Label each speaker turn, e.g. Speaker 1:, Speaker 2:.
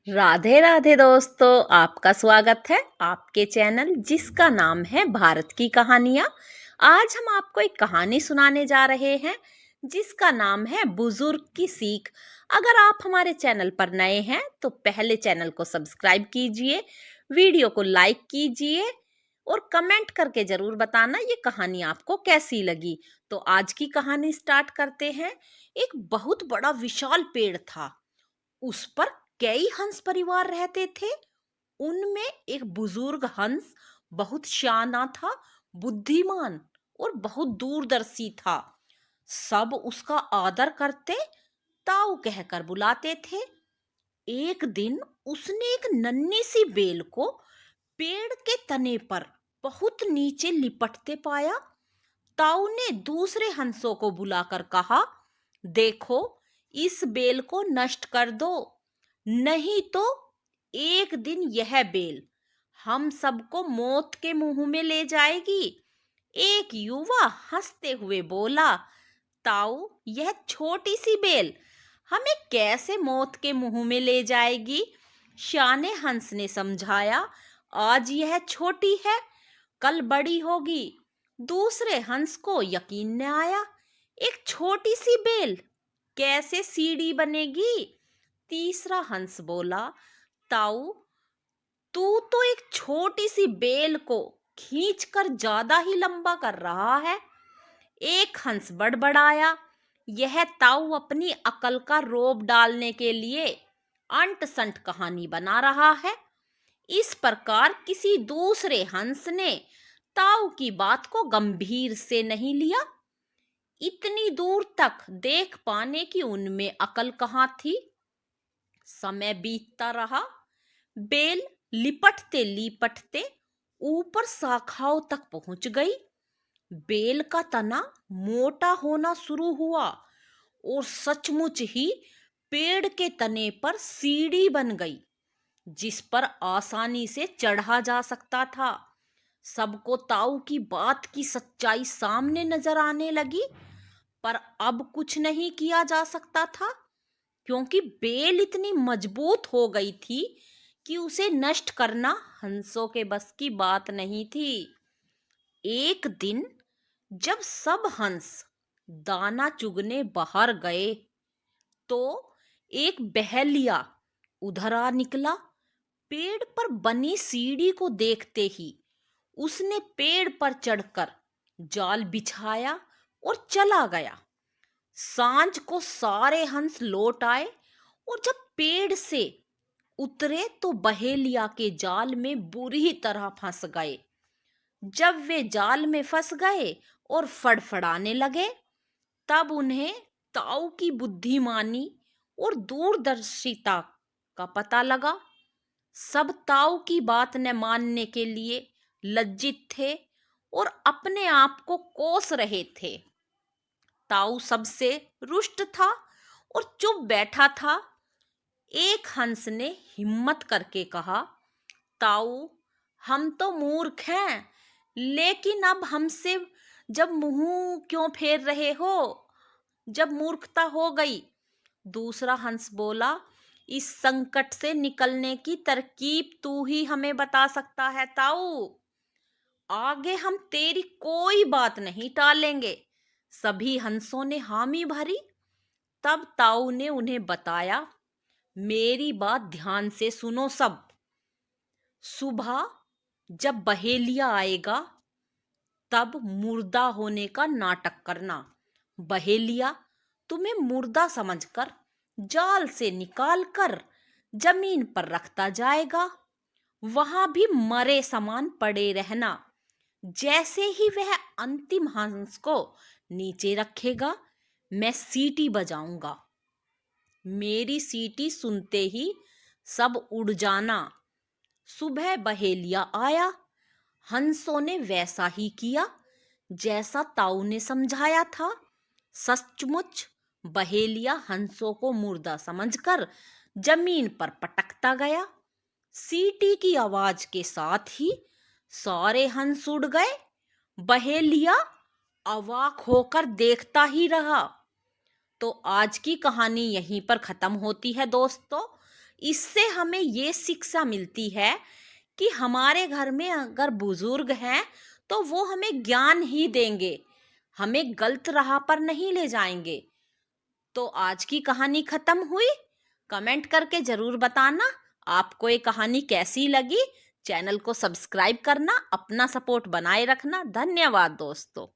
Speaker 1: राधे राधे दोस्तों, आपका स्वागत है आपके चैनल जिसका नाम है भारत की कहानियाँ। आज हम आपको एक कहानी सुनाने जा रहे हैं जिसका नाम है बुजुर्ग की सीख। अगर आप हमारे चैनल पर नए हैं तो पहले चैनल को सब्सक्राइब कीजिए, वीडियो को लाइक कीजिए और कमेंट करके जरूर बताना ये कहानी आपको कैसी लगी। तो आज की कहानी स्टार्ट करते हैं। एक बहुत बड़ा विशाल पेड़ था, उस पर कई हंस परिवार रहते थे। उनमें एक बुजुर्ग हंस बहुत शाना था, बुद्धिमान और बहुत दूरदर्शी था। सब उसका आदर करते, ताऊ कहकर बुलाते थे। एक दिन उसने एक नन्ही सी बेल को पेड़ के तने पर बहुत नीचे लिपटते पाया। ताऊ ने दूसरे हंसों को बुलाकर कहा, देखो, इस बेल को नष्ट कर दो, नहीं तो एक दिन यह बेल हम सबको मौत के मुंह में ले जाएगी। एक युवा हंसते हुए बोला, ताऊ, यह छोटी सी बेल हमें कैसे मौत के मुंह में ले जाएगी? शाने हंस ने समझाया, आज यह छोटी है, कल बड़ी होगी। दूसरे हंस को यकीन न आया, एक छोटी सी बेल कैसे सीढ़ी बनेगी? तीसरा हंस बोला, ताऊ, तू तो एक छोटी सी बेल को खींचकर ज्यादा ही लंबा कर रहा है। एक हंस बड़बड़ाया, यह ताऊ अपनी अकल का रोब डालने के लिए अंट संट कहानी बना रहा है। इस प्रकार किसी दूसरे हंस ने ताऊ की बात को गंभीर से नहीं लिया। इतनी दूर तक देख पाने की उनमें अकल कहाँ थी। समय बीतता रहा, बेल लिपटते लिपटते ऊपर शाखाओं तक पहुंच गई। बेल का तना मोटा होना शुरू हुआ और सचमुच ही पेड़ के तने पर सीढ़ी बन गई जिस पर आसानी से चढ़ा जा सकता था। सबको ताऊ की बात की सच्चाई सामने नजर आने लगी, पर अब कुछ नहीं किया जा सकता था क्योंकि बेल इतनी मजबूत हो गई थी कि उसे नष्ट करना हंसों के बस की बात नहीं थी। एक दिन जब सब हंस दाना चुगने बाहर गए तो एक बहेलिया उधर आ निकला। पेड़ पर बनी सीढ़ी को देखते ही उसने पेड़ पर चढ़कर जाल बिछाया और चला गया। सांझ को सारे हंस लौट आए और जब पेड़ से उतरे तो बहेलिया के जाल में बुरी तरह फंस गए। जब वे जाल में फंस गए और फड़फड़ाने लगे, तब उन्हें ताऊ की बुद्धिमानी और दूरदर्शिता का पता लगा। सब ताऊ की बात न मानने के लिए लज्जित थे और अपने आप को कोस रहे थे। ताऊ सबसे रुष्ट था और चुप बैठा था। एक हंस ने हिम्मत करके कहा, ताऊ, हम तो मूर्ख हैं, लेकिन अब हमसे जब मुंह क्यों फेर रहे हो, जब मूर्खता हो गई। दूसरा हंस बोला, इस संकट से निकलने की तरकीब तू ही हमें बता सकता है ताऊ। आगे हम तेरी कोई बात नहीं टालेंगे। सभी हंसों ने हामी भरी। तब ताऊ ने उन्हें बताया, मेरी बात ध्यान से सुनो सब। सुबह जब बहेलिया आएगा तब मुर्दा होने का नाटक करना। बहेलिया तुम्हें मुर्दा समझकर जाल से निकालकर जमीन पर रखता जाएगा। वहां भी मरे समान पड़े रहना। जैसे ही वह अंतिम हंस को नीचे रखेगा, मैं सीटी बजाऊंगा। मेरी सीटी सुनते ही सब उड़ जाना। सुबह बहेलिया आया। हंसों ने वैसा ही किया जैसा ताऊ ने समझाया था। सचमुच बहेलिया हंसों को मुर्दा समझकर जमीन पर पटकता गया। सीटी की आवाज के साथ ही सारे हंस उड़ गए। बहेलिया अवाक होकर देखता ही रहा। तो आज की कहानी यहीं पर खत्म होती है दोस्तों। इससे हमें ये शिक्षा मिलती है कि हमारे घर में अगर बुजुर्ग हैं तो वो हमें ज्ञान ही देंगे, हमें गलत राह पर नहीं ले जाएंगे। तो आज की कहानी खत्म हुई। कमेंट करके जरूर बताना आपको ये कहानी कैसी लगी। चैनल को सब्सक्राइब करना, अपना सपोर्ट बनाए रखना। धन्यवाद दोस्तों।